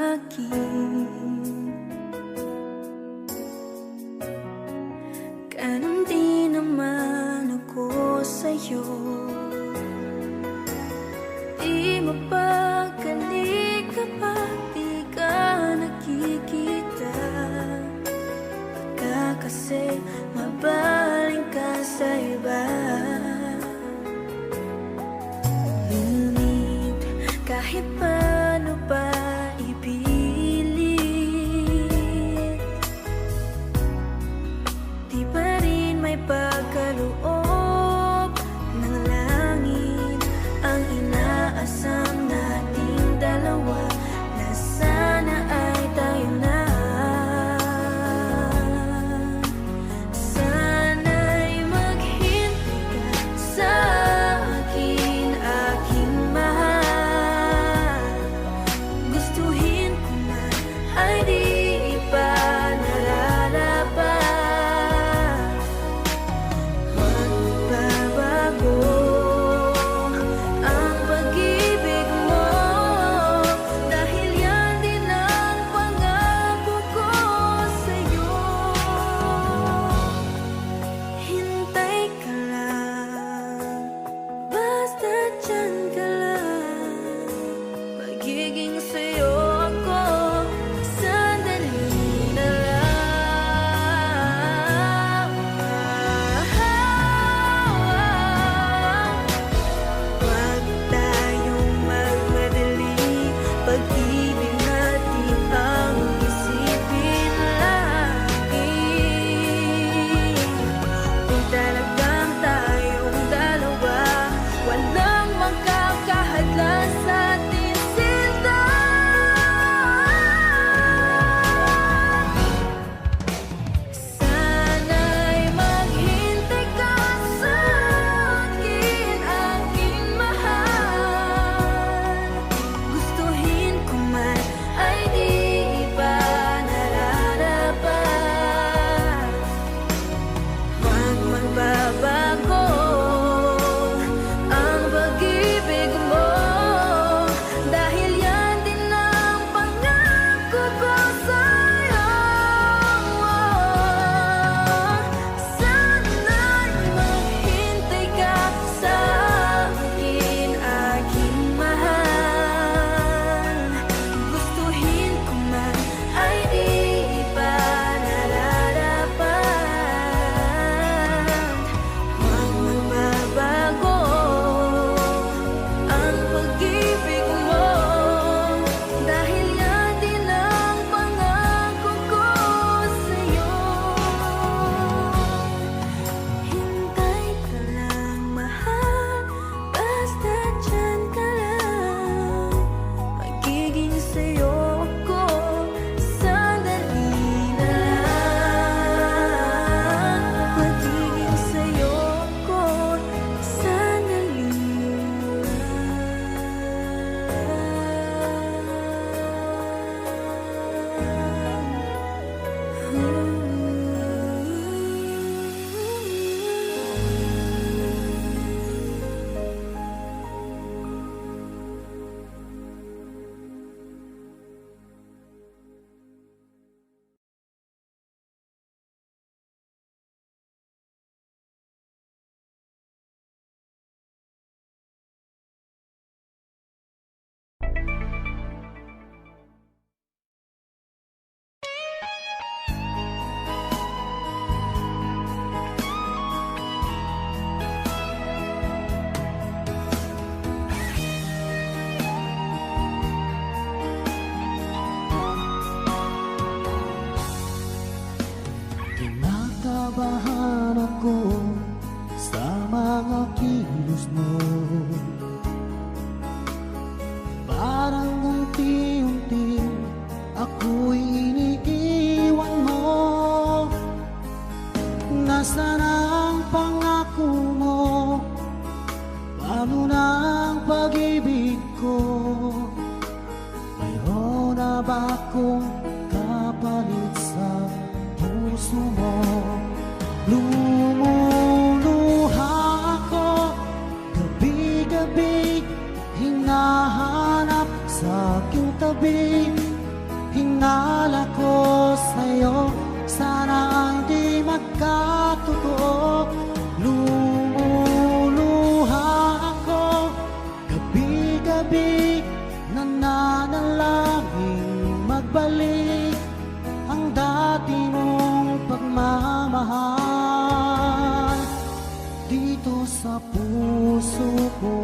akin. Ganon din naman ako sa'yo. Di mapagkali kapag di ka nakikita. Baka kasi mabaling ka sa iba. Ngunit kahit paano pa ipilit, di pa rin may pagkaloob ng langit ang inaasam nating dalawa, na sana ay tayo na. Sana'y maghintay ka sa akin, aking mahal. Gustuhin ko man ay di pa nararapat. Magbabago ang pag-ibig mo, dahil yan din ang pangako ko sa'yo. Hintay ka lang, basta dyan ka lang. Magiging sa'yo ako sandali na lang. Huwag tayong magmadali, pag-ibig natin ang isipin lagi. Kung talagang tayong dalawa, walang magkakahadlan sa ating sinta. Sana'y maghintay ka sa akin, aking mahal. Gustuhin ko man ay di pa nararapat. Huwag magbabago ang pag-ibig mo, dahil yan din ang pangako ko sa'yo. Sana'y maghintay ka sa akin, aking mahal. Gustuhin ko man ay di pa nararapat. Huwag magbabago ang pag-ibig mo, dahil yan din ang pangako ko sa'yo. Hintay ka lang, mahal, basta dyan ka lang. Magiging sa'yo ako sandali na lang. Magiging sa'yo ako sandali Kinakabahan ako sa mga kilos mo. Parang unti-unti ako'y iniiwan mo. Nasaan ang pangako mo? Paano na ang pag-ibig ko? Mayroon na ba akong kapalit sa puso mo? Lumuluha ako gabi-gabi, hinahanap sa aking tabi magbalik ang dati mong pagmamahal dito sa puso ko.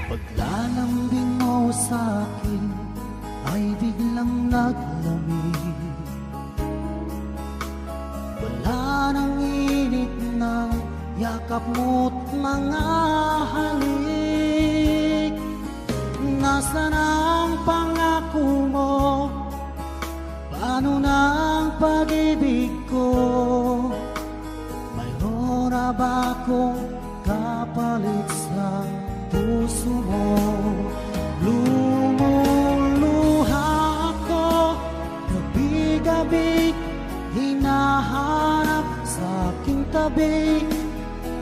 Paglalambing mo sa'kin ay biglang naglamig. Wala nang init ng yakap mo't mga halik. Nasaan ang pangako mo? Paano na ang pag-ibig ko? Mayroon na ba akong kapalit sa puso mo? Lumuluha ako gabi-gabi, hinahanap sa aking tabi.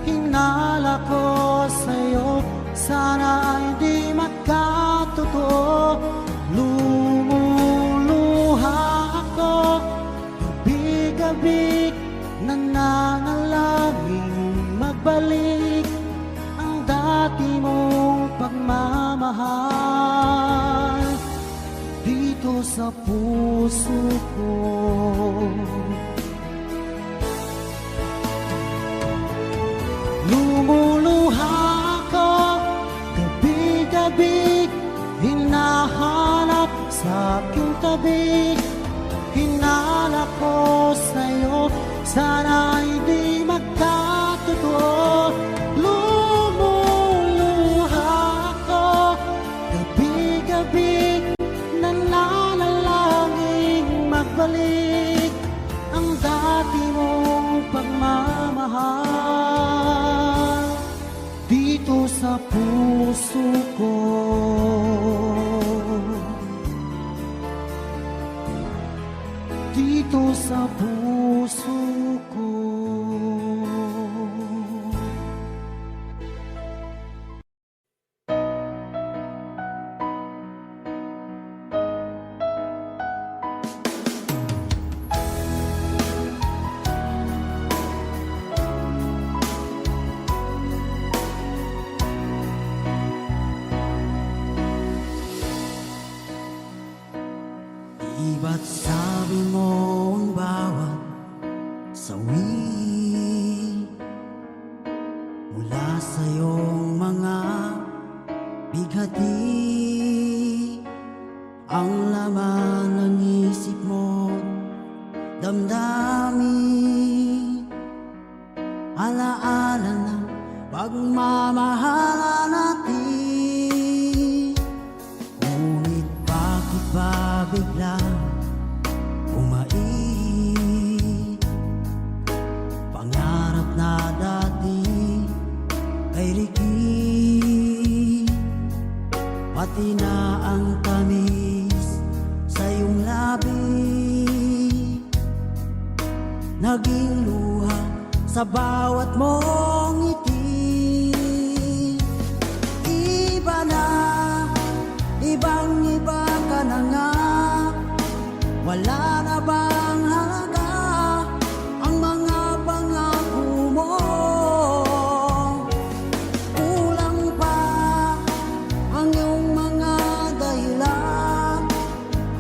Hinala ko sa'yo, sana ay di magkatotoo. Lumuluha ako gabi-gabi, nananalangin magbalik ang dati mong pagmamahal dito sa puso ko. Lumuluha ako gabi-gabi, hinahanap sa aking tabi. Hinala ko sa'yo, sana ay di magkatotoo. Lumuluha ako gabi-gabi, nananalangin magbalik ang dati mong pagmamahal dito sa puso ko. Dito sa puso ko. Ba't sabi mo ang bawat sawi mula sa iyong mga bighati ang laman ng isip mo, damdamin, alaala ng pagmamahala natin. Ngunit bakit ba biglang pangarap na dati ay rikit, pati na ang tamis sa iyong labi, naging luha sa bawat mong ngiti. Iba na, ibang-iba ka na nga, wala na bang halaga ang mga pangako mo? Kulang pa ang iyong mga dahilan.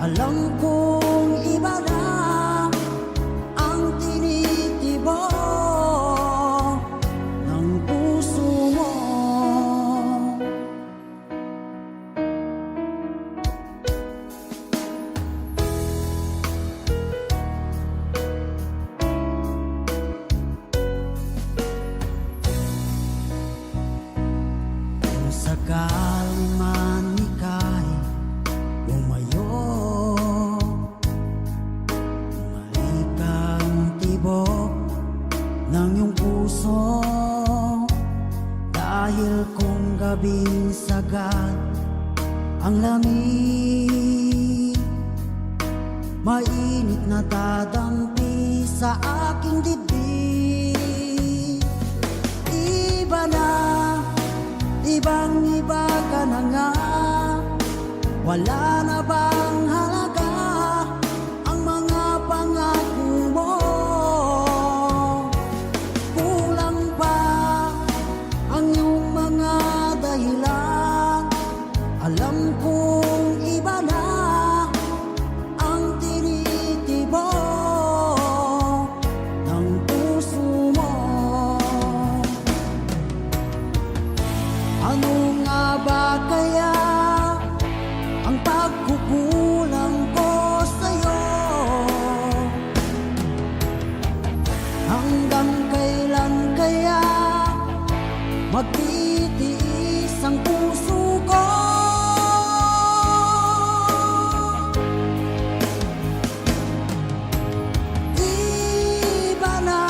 Alam kong iba na ang tinitibok ng puso mo. Sakali man ika'y lumayo, bumalik ang tibok ng iyong puso. Dahil kung gabing sagad ang lamig, mainit na dadampi sa aking dibdib. Iba na, ibang-iba ka na nga, wala na bang halaga ang mga pangako mo? Kulang pa ang iyong mga dahilan. Ano nga ba kaya ang pagkukulang ko sa'yo? Hanggang kailan kaya magtitiis ang puso ko? Iba na,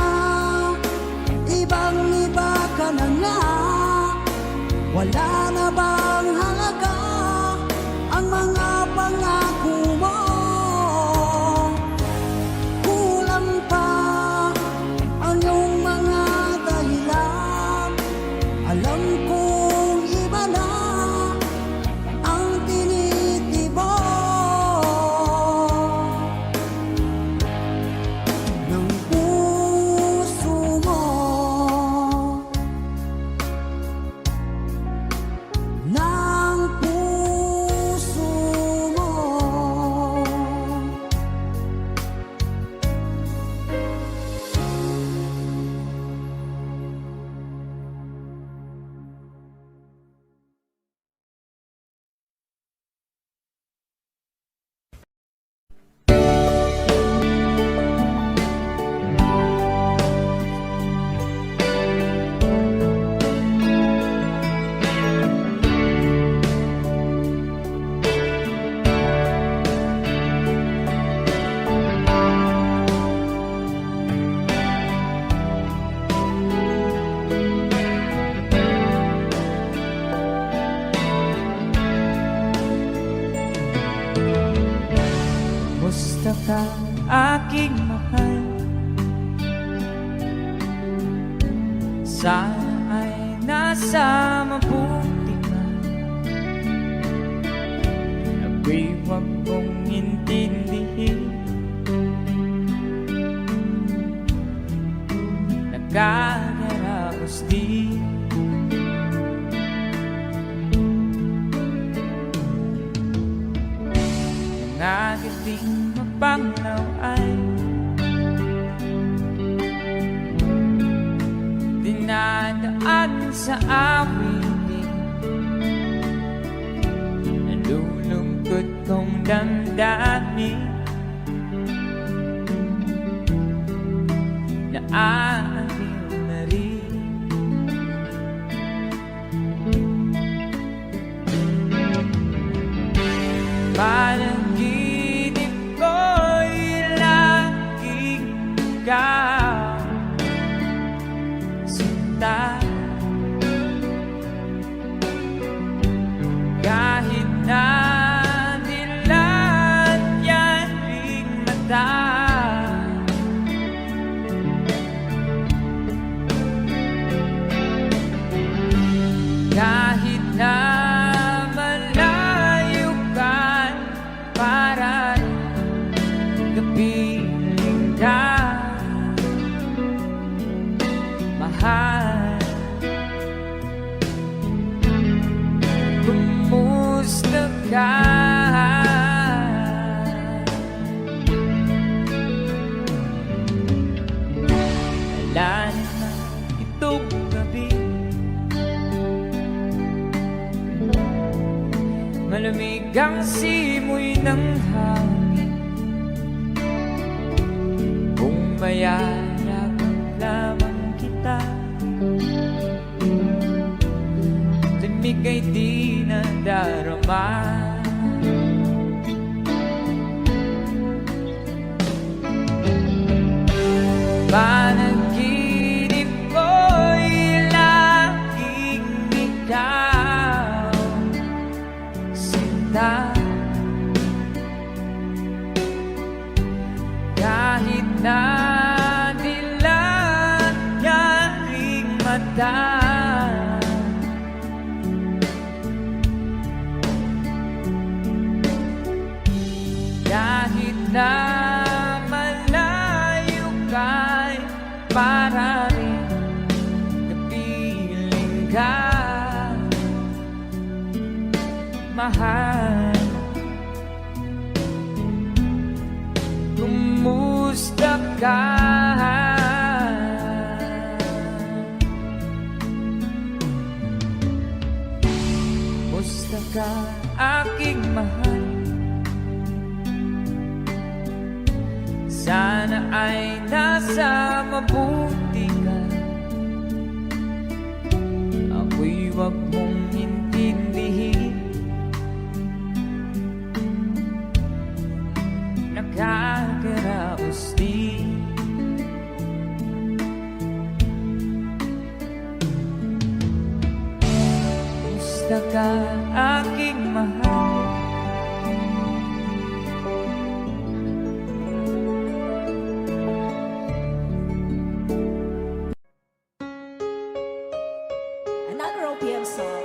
ibang-iba ka na nga. Wala na bang halaga ang mga pangako mo? Kulang pa ang iyong mga dahilan. Alam kong iba na ang tinitibok ng puso mo. Ng puso mo. Kumusta ka, aking mahal? Sana ay nasa mabuti ka. Ako'y huwag mong intindihin. Nagkagaraos din. Nagating mapanglaw ay dinadaan sa awitin. Nalulungkot kong damdamin. Naaliw na rin. Panaginip ko'y laging ikaw, sinta. Kahit na dilat yan ring mata, kahit na malayo ka, para kapiling ka, mahal. Kumusta ka? Wala na itong gabi, malamig ang simoy ng hangin. Kung mayarap lamang kita, lamig ay di nadarama. Panaginip ko'y laging ikaw, sinta. Kahit na dilat yaring mata, kahit na malayo ka'y para rin kapiling ka, mahal. Kumusta ka? Kumusta ka, aking mahal? Sana ay nasa mabuti ka. Ako'y wag mong intindihin. Nakakaraos din. Kumusta ka, aking mahal? Another OPM song.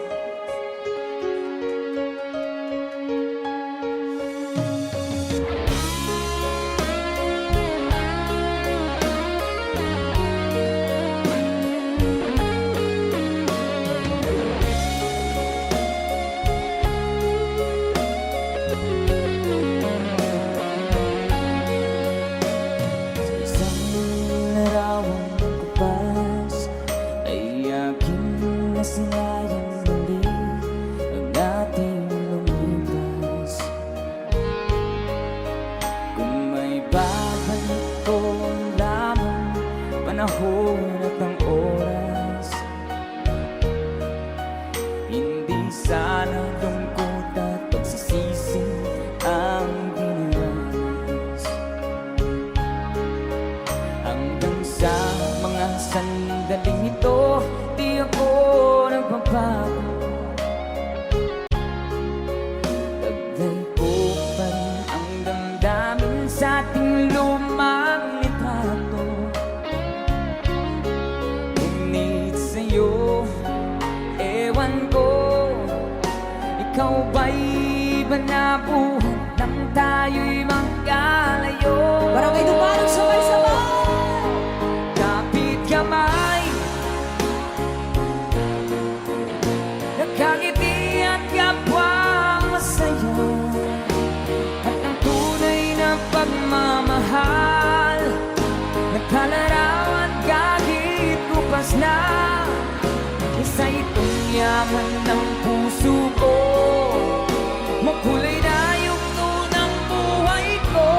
Isang larawang kupas ay aking nasinayang muli ang ating lumipas. Kung may babalik ko lamang panahon at ang oras, hindi sana lungkot at pagsisisi ang dinanas. Hanggang sa mga sandaling ito, di ako nagbabago. Taglay ko pa rin ang damdamin sa ating lumang litrato. Ngunit sa'yo, ewan ko, ikaw ba'y banabuhan nang tayo'y magkalayo? Barangay Dumanog, sabay-sabay! Kapit kamay, nakangiti at kapwa masaya, at ang tunay na pagmamahal, nagkalarawan kahit bukas na. Isa itong yaman ng puso ko, makulay na yugto ng buhay ko,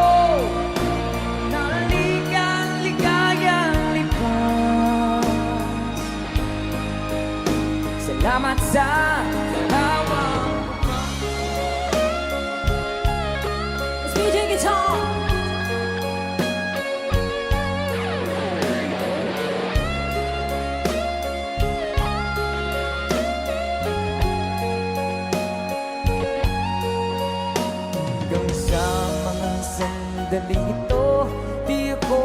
naligang ligayang lipas. Salamat sa lawang. It's BJ Guitar! Hanggang sa mga sandaling ito, di ako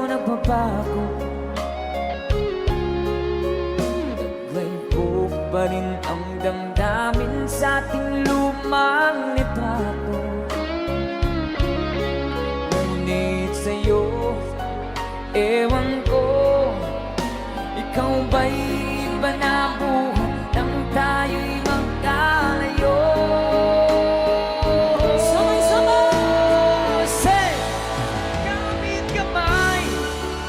nagbabago. Taglay ko pa rin ang damdamin sa ating lumang litrato. Ngunit sa'yo, ewan ko, ikaw ba'y banabuhan nang tayo'y magkalayo? Sabay-sabay! Say, kapit kamay,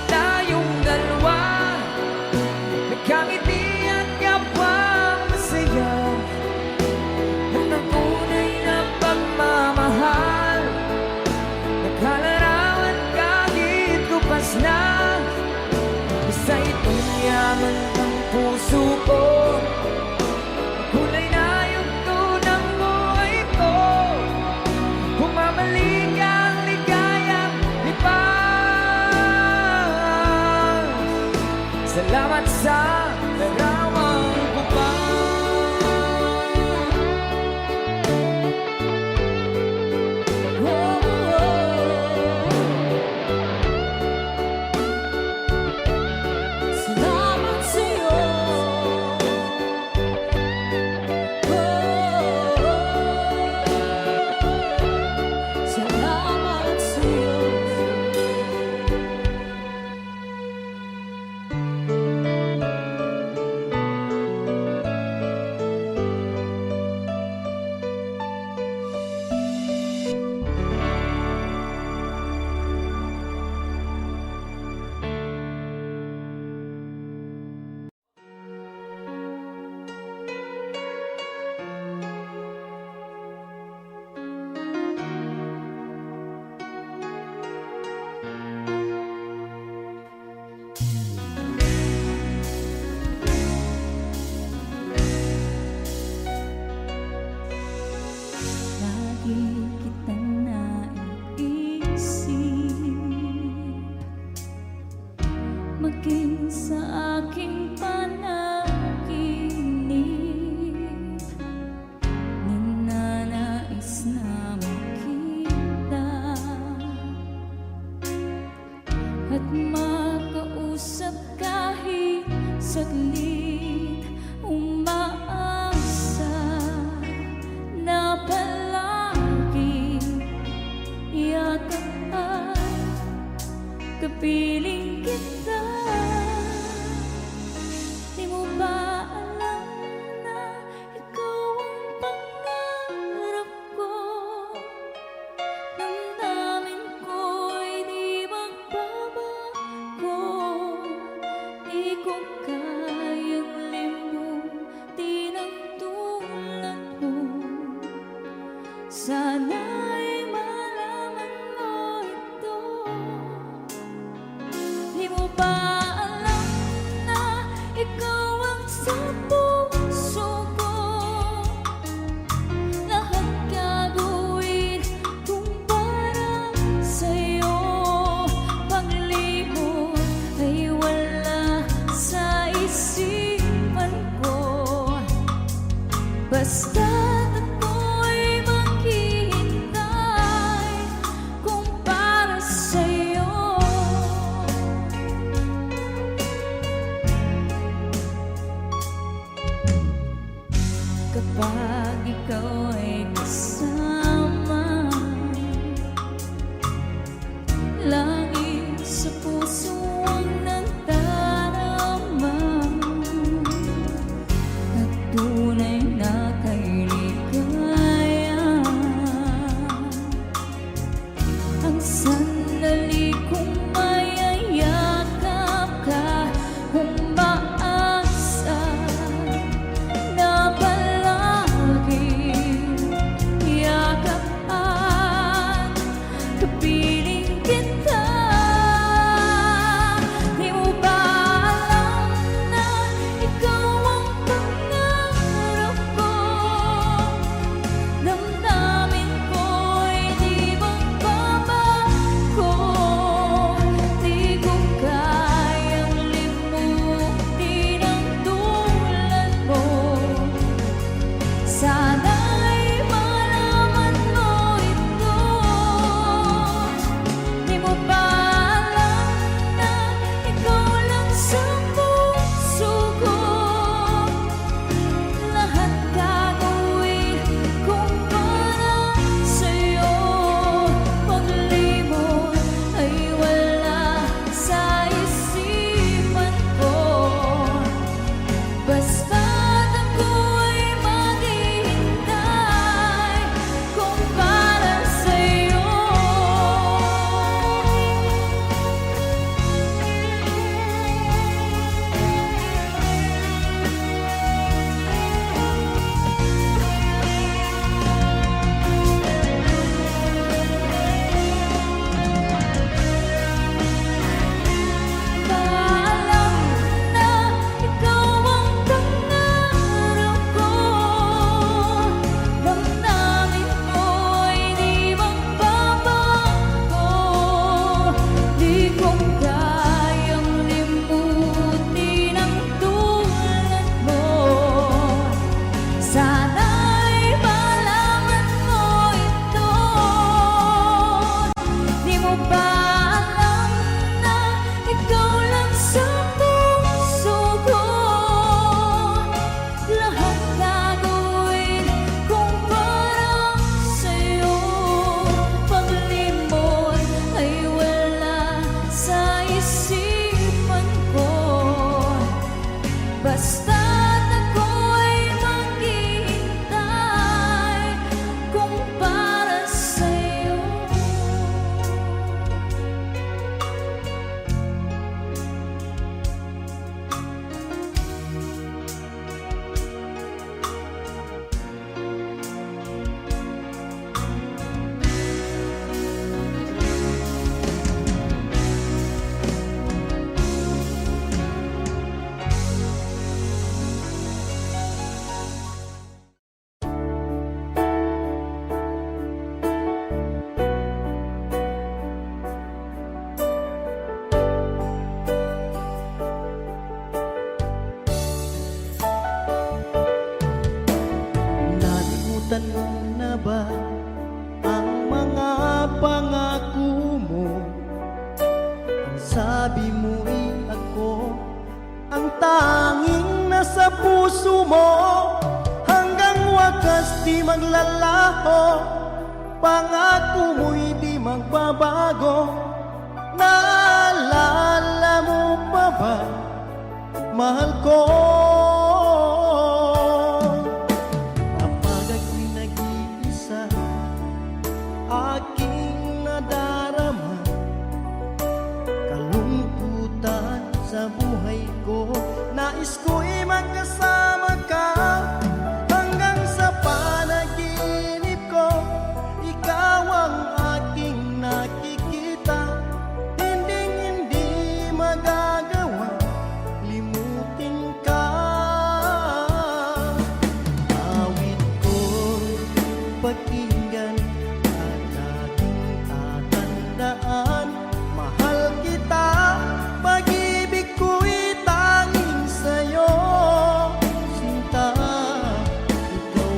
tayong dalawa, nagkangiti at kapwa masaya, at Basta't ako'y maghihintay kung para sa'yo. Kapag ikaw ay kasama, langit sa puso ang nadarama, at tunay na kay ligaya. Ang sandali kong mayayakap ka, umaasa na palaging yakap at kapiling kita. Di mo ba alam na ikaw ang pangarap ko? Damdamin ko'y di magbabago. Di ko kayang limutin ang tulad mo. Sana'y malaman mo ito. Di mo ba alam na ikaw lang sa puso ko? Lahat gagawin kung para sa'yo. Paglimot ay wala sa isipan ko. Basta't ako'y maghihintay kung para sa'yo. Paalam na ikaw ang pangarap ko. Damdamin ko'y di magbabago. Di ko kayang limutin ang tulad mo. Sana'y malaman mo ito. Di mo ba alam na ikaw lang sa puso ko? Lahat gagawin kung para sa'yo. Paglimot ay wala sa isipan ko. Basta't ako'y maghihintay kung para sa'yo. Nalimutan mo na ba ang mga pangako mo? Ang sabi mo'y ako ang tanging nasa puso mo. Hanggang wakas di maglalaho, pangako mo'y di magbabago. Naalala mo pa ba, mahal ko? Kapag ako'y nag-iisa, aking nadarama kalungkutan sa buhay ko. Nais ko'y magkasama ka hanggang sa panaginip ko. Ikaw ang aking nakikita, hindi magagawa limutin ka. Awit ko'y pakinggan at aking tatandaan. Mahal kita, pag-ibig ko'y tanging sa'yo. Sinta, ikaw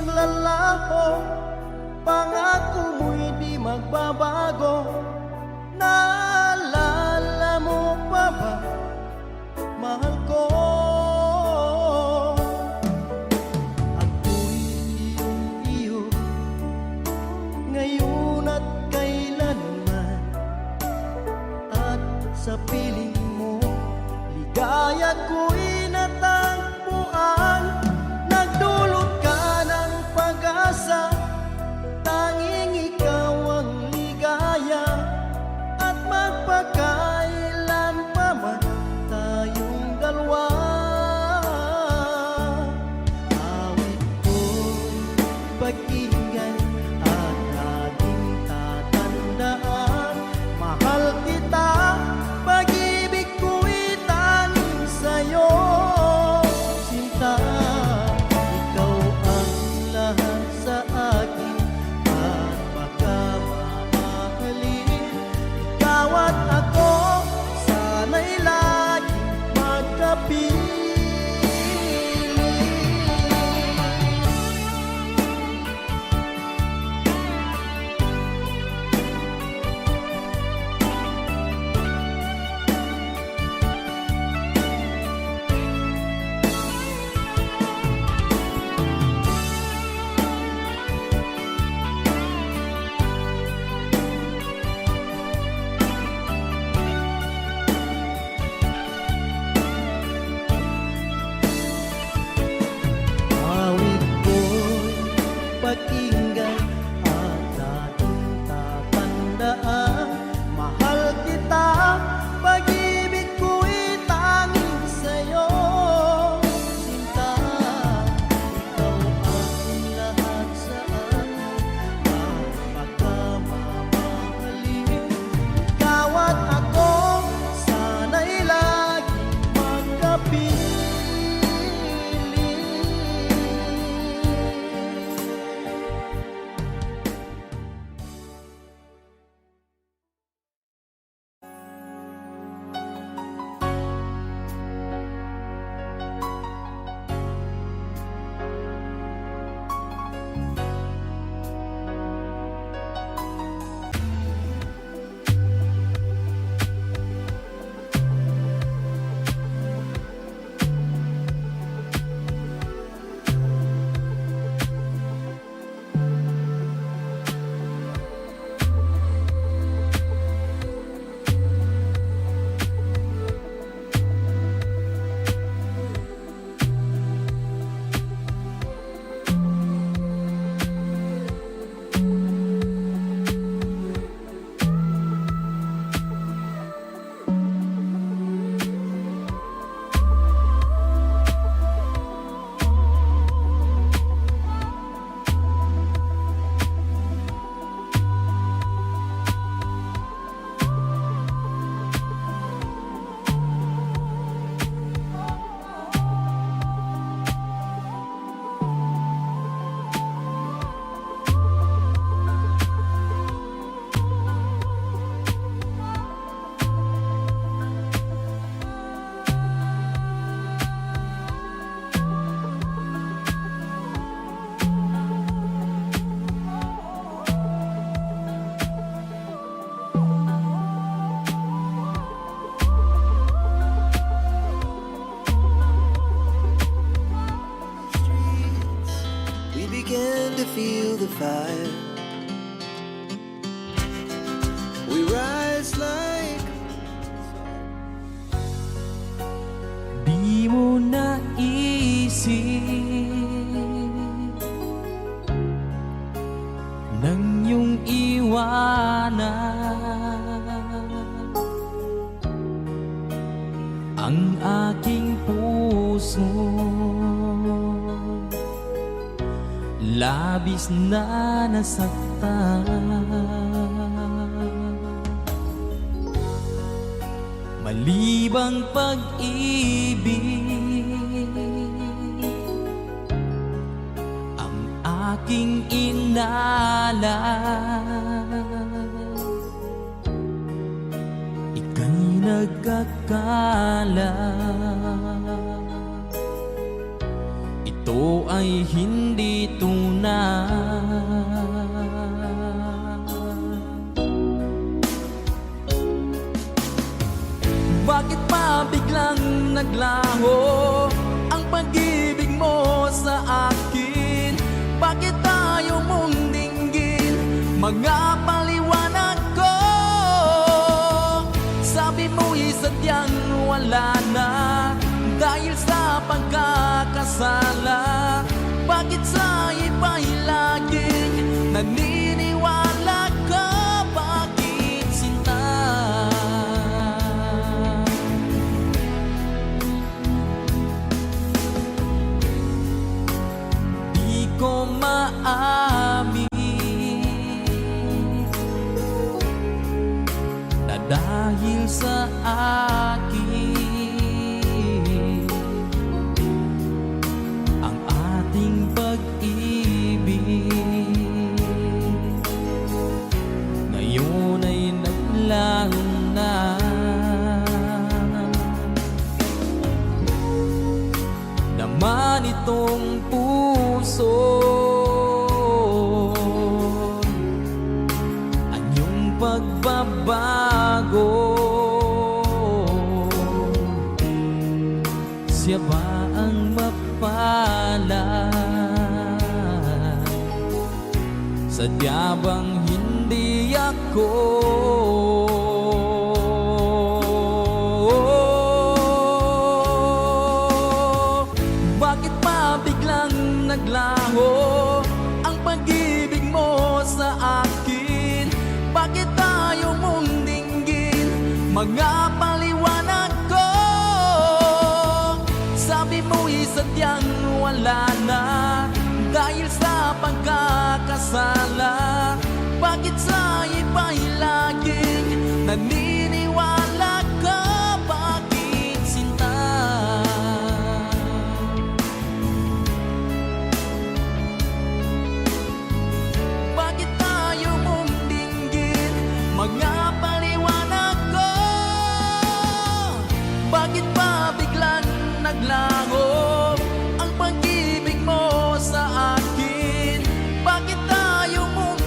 maglalaho, pangako mo'y di magbabago. Naalala mo pa ba, mahal ko? Ako'y iyong-iyo, ngayon at kailanman. At sa piling mo, ligaya ko'y natagpuan. Nagdulot ka ng pag-asa, tanging ikaw ang ligaya. At magpakailan pa man tayong dalawa. Awit ko'y pakinggan at laging tatandaan. Mahal kita, pag-ibig ko'y tanging sa'yo. Sinta, ikaw ang lahat sa akin at pagkamamahalin. Ikaw at ako, sana'y laging magkapiling. Awit ko'y pakinggan at laging tatandaan. Mahal kita, pag-ibig ko'y tanging sa'yo. Sinta, ikaw ang lahat sa akin at pagkamamahalin. Ikaw at ako, sana'y laging magkapiling. We began to feel the fire. We rise like Di mo naisip nang iyong iwanan ang aking puso. Labis na nasaktan, malibang pag-ibig ang aking inalan. Ika'y nagkakala, ito ay hindi tunay. Bakit pa biglang naglaho ang pag-ibig mo sa akin? Bakit tayo mong dinggin mga paliwanag ko? Sabi mo'y sadyang wala na dahil sa pagkakasala. Bakit sa iba'y laging naniniwala ka? Bakit sinta? Di ko maamin na dahil sa akin ang ating pag-ibig ngayon ay naglaho na. Naman itong puso anyong pagbabago. Siya ba ang mapalad? Sadya bang hindi ako? Bakit pa biglang naglaho ang pag-ibig mo sa akin? Bakit tayo mong dinggin mga paliwanag ko? Sabi mo'y sadyang wala na dahil sa pagkakasala. Bakit sa iba'y laging naniniwala ka? Bakit sinta? Bakit tayo mong dinggin mga paliwanag ko? Bakit pa biglang naglaho ang pag-ibig mo sa akin? Bakit tayo mong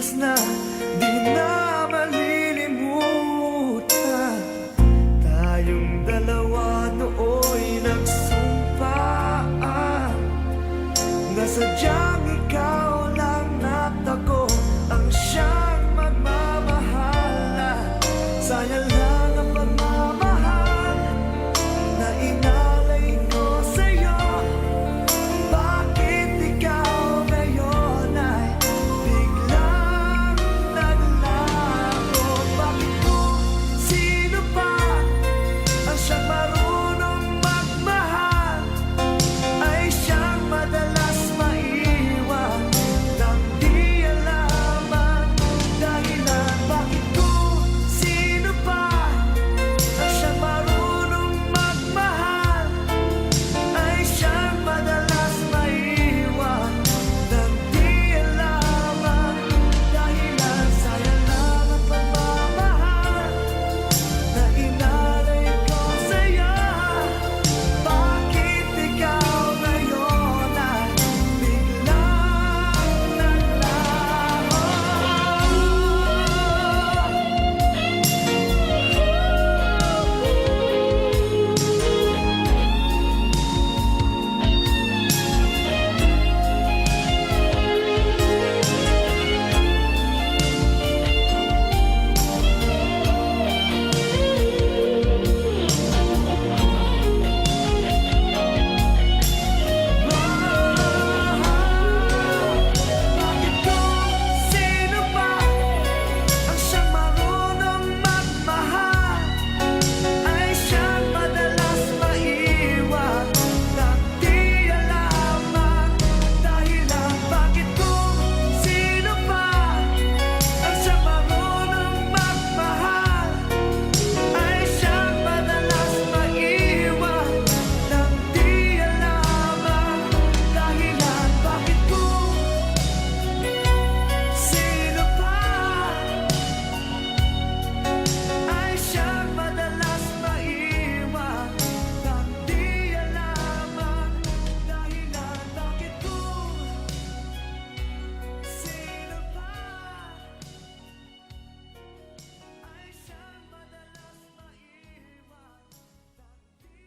lumipas na, di na malilimutan. Tayong dalawa nooy nagsumpaan na sadyang ikaw lang at ako ang siyang magmamahal. Sayang lang ang pagmamahal na inalay ko sa'yo. Bakit ikaw ngayon ay biglang naglaho? Bakit kung sino pa ang siyang marunong magmahal ay siyang madalas maiwan nang di alam ang dahilan? Bakit kung sino pa ang siyang marunong magmahal ay siyang madalas maiwan nang di alam ang dahilan? Sayang lang ang pagmamahal na inalay ko sa'yo. Bakit ikaw ngayon ay biglang naglaho? Bakit kung sino pa ang siyang marunong magmahal ay siyang madalas maiwan nang di alam ang dahilan? Bakit kung sino pa ang siyang marunong magmahal ay siyang madalas maiwan nang di alam ang dahilan? Bakit kung sino pa ay siyang madalas maiwan nang di alam ang dahilan? Bakit kung sino pa ay siyang madalas maiwan nang di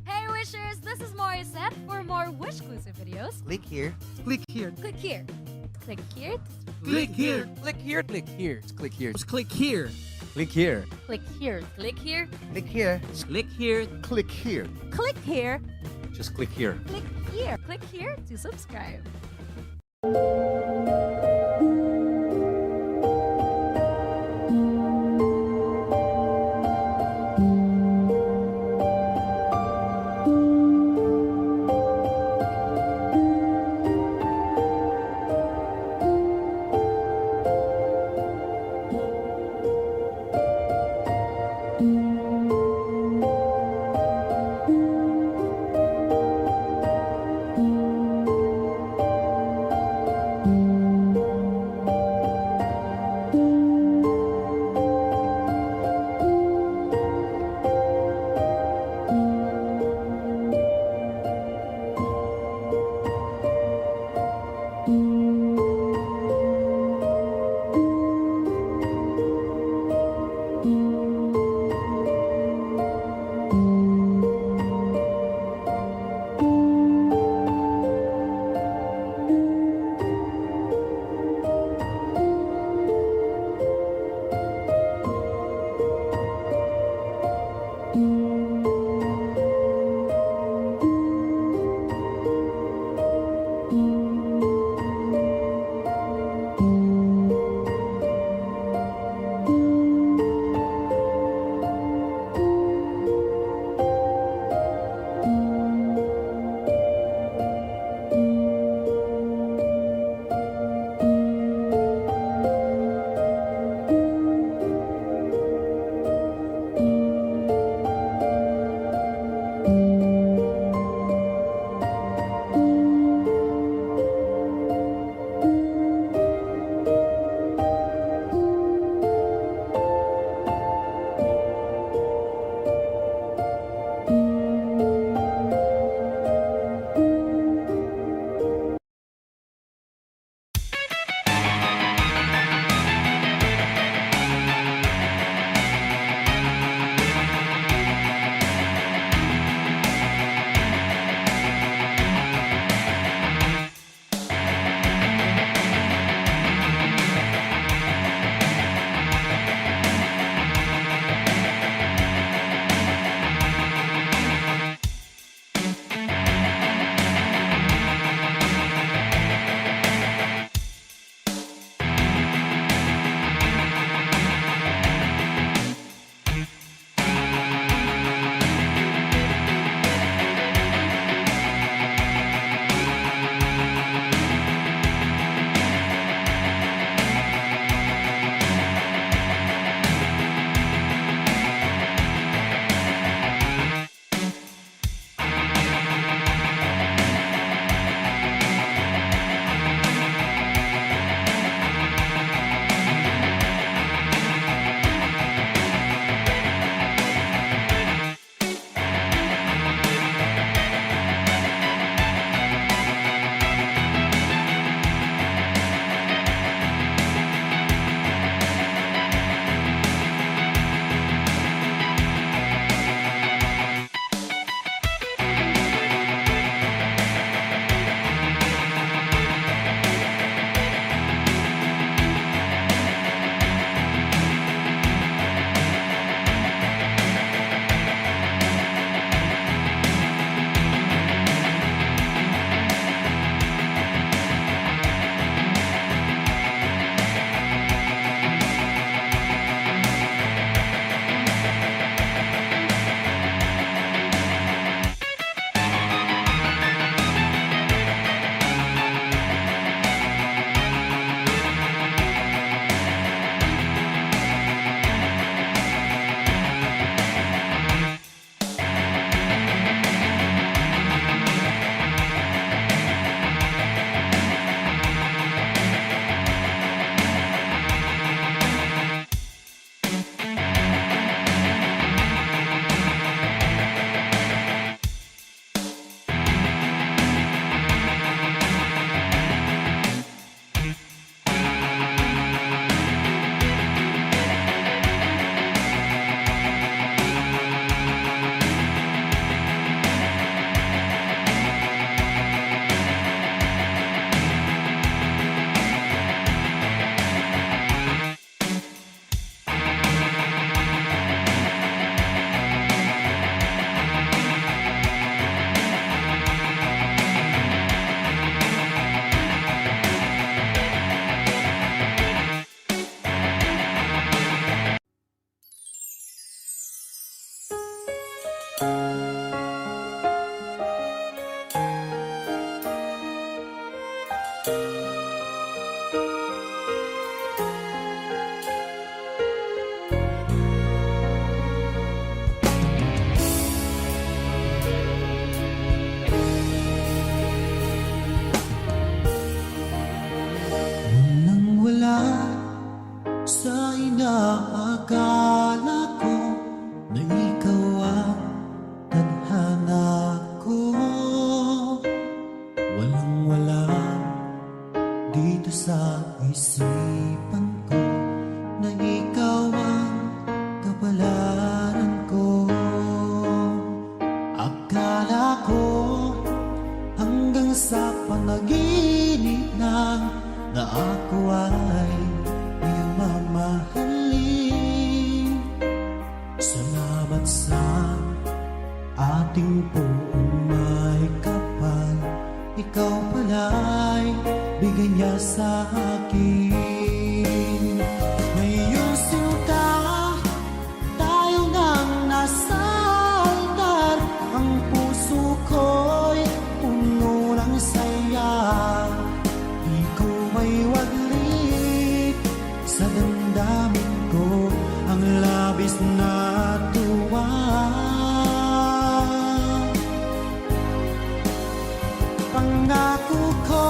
Hey wishers, this is Morissette. For more Wishclusive videos, Click here. Click here. click here. Click here. Click here. Click here, click here, click here, Just click here. click here. Click here. Click here. Click here. Click here. Click here. Click here. Just click here. Click here. Click here to subscribe. dito sa isipan ko na ikaw ang kapalaran ko. Akala ko hanggang sa panaginip lang na ako ay iyong mamahalin. Salamat sa ating buong may kapal, ikaw pala'y bigay niya sa akin. Ngayong sinta, tayo nang nasa altar, ang puso ko'y puno ng saya. Di ko may waglit sa damdamin ko ang labis na tuwa. Pangako ko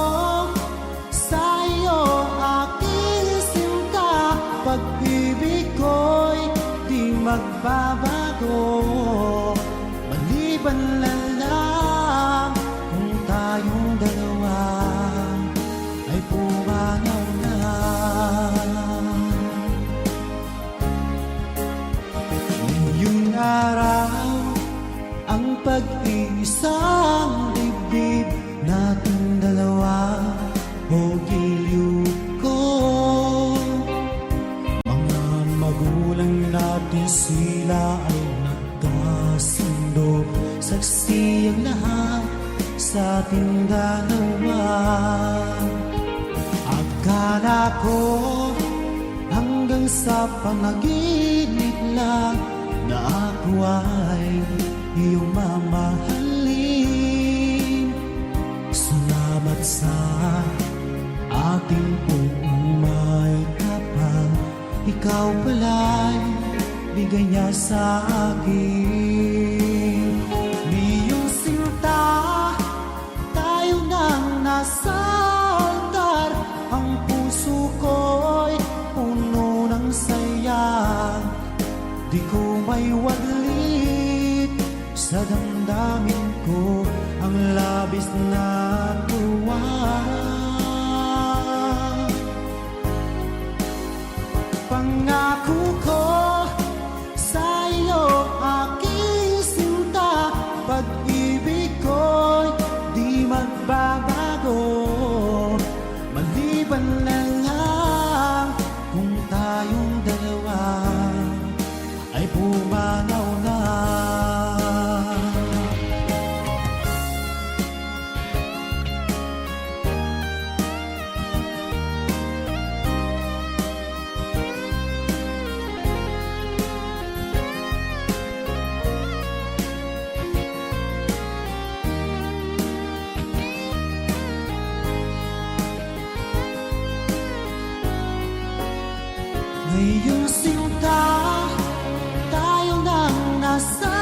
sa iyo, aking sinta, pag-ibig ko'y di magbabago. Maliban na lang kung tayong dalawa ay pumanaw na. Ngayong araw, ang pag-iisang dibdib nating dalawa o giliw ko. Mga magulang natin sila ay nagkasundo, saksi ang lahat sa ating dalawa. Akala ko hanggang sa panaginip lang na ako ay iyong mamahalin. Salamat sa ating buong may kapal, ikaw pala'y bigay niya sa akin. Ngayong sinta, tayo nang nasa altar, ang puso ko'y puno ng saya. Di ko may waglit sa damdamin ko ang labis na tuwa. Pangako ko sa iyo, aking sinta, pag-ibig ko'y di magbabago. Maliban na lang kung tayong dalawa ay pumanaw na. Ngayong sinta, tayo nang nasa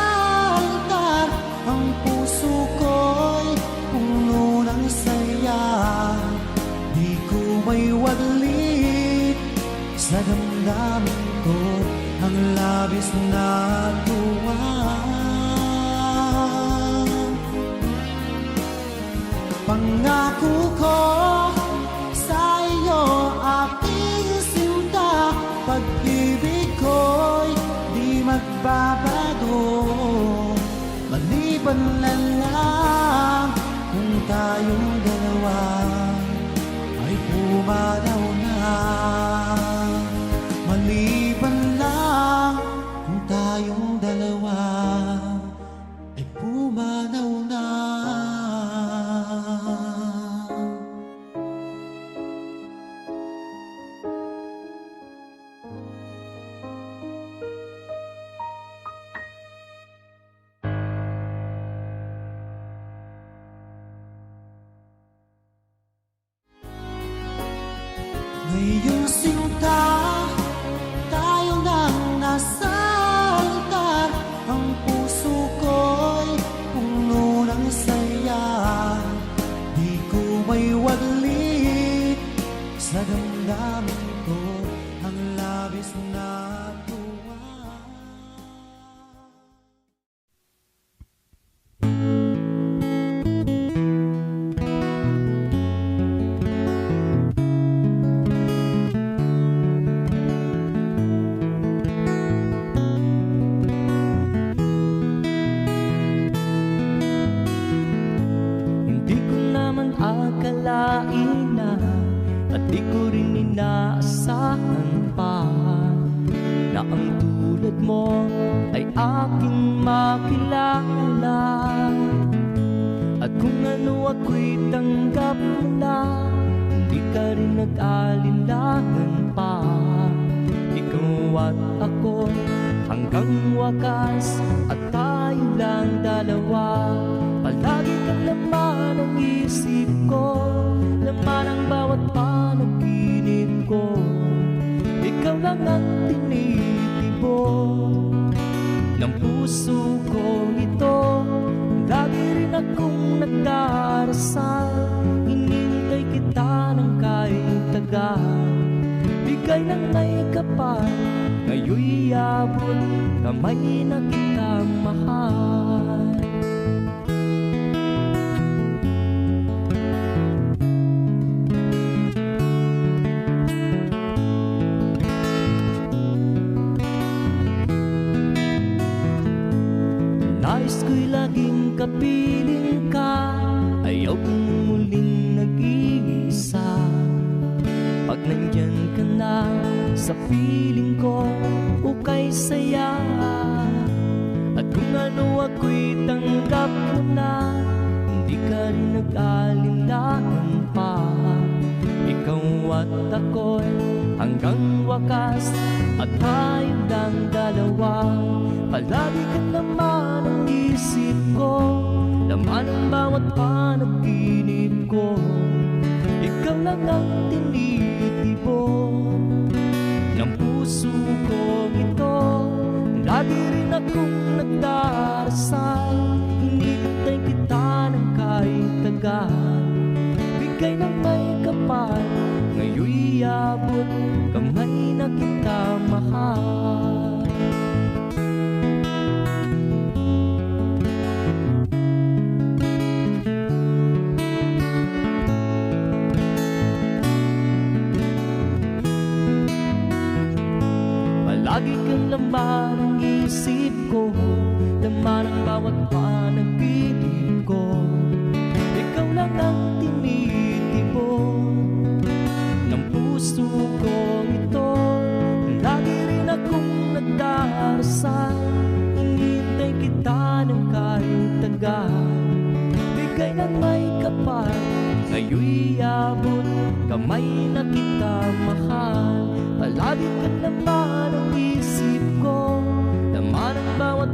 altar, ang puso ko'y puno ng saya. Di ko may waglit sa damdamin ko ang labis na tuwa. Pangako ko sa iyo, aking sinta, pag-ibig ko'y di magbabago. Maliban na lang kung tayong dalawa ay pumanaw na. Maliban lang kung tayong dalawa ay pumanaw na. Ngayong sinta, tayo nang nasa altar, ang puso ko'y puno ng saya. Di ko may waglit sa damdamin ko ang labis na tuwa. Di ko rin inaasahan pa na ang tulad mo ay aking makilala. At kung ano ako'y tanggap mo na, hindi ka rin nag-alinlangan pa. Ikaw at ako hanggang wakas, at tayo lang dalawa. Palagi kang laman ng isip ko, laman ang bawat panaginip ko. Ikaw lang ang tinitibo ng puso ko ito. Lagi rin akong nagdarasal, hinintay kita ng kahit tagal. Bigay ng may kapal, ngayon'y abot kamay na kita mahal. Nais ko'y laging kapiling ka, ayaw kong muling nag-iisa. Pag nandyan ka na sa piling ko, ukay saya. At kung ano ako'y tanggap mo na, hindi ka rin nag-alinlangan pa. Ikaw at ako'y hanggang wakas, at tayo lang dalawa. Palagi ka naman ang isip ko, laman ang bawat panaginip ko. Ikaw lang ang tinitibo ng puso ko ito. Lagi rin akong nagdarasal, hinintay kita ng kahit tagal. Bigay ng may kapal, ngayon'y abot kamay na kita mahal. Lagi kang laman ang isip ko, laman ang bawat panaginip ko. Ikaw lang ang tinitibo ng puso ko ito. Lagi rin akong nagdarasal, hinintay kita ng kahit tagal. Bigay ng may kapal, ngayon'y abot kamay na kita mahal. Palagi ka naman ang isip ko, laman ang bawat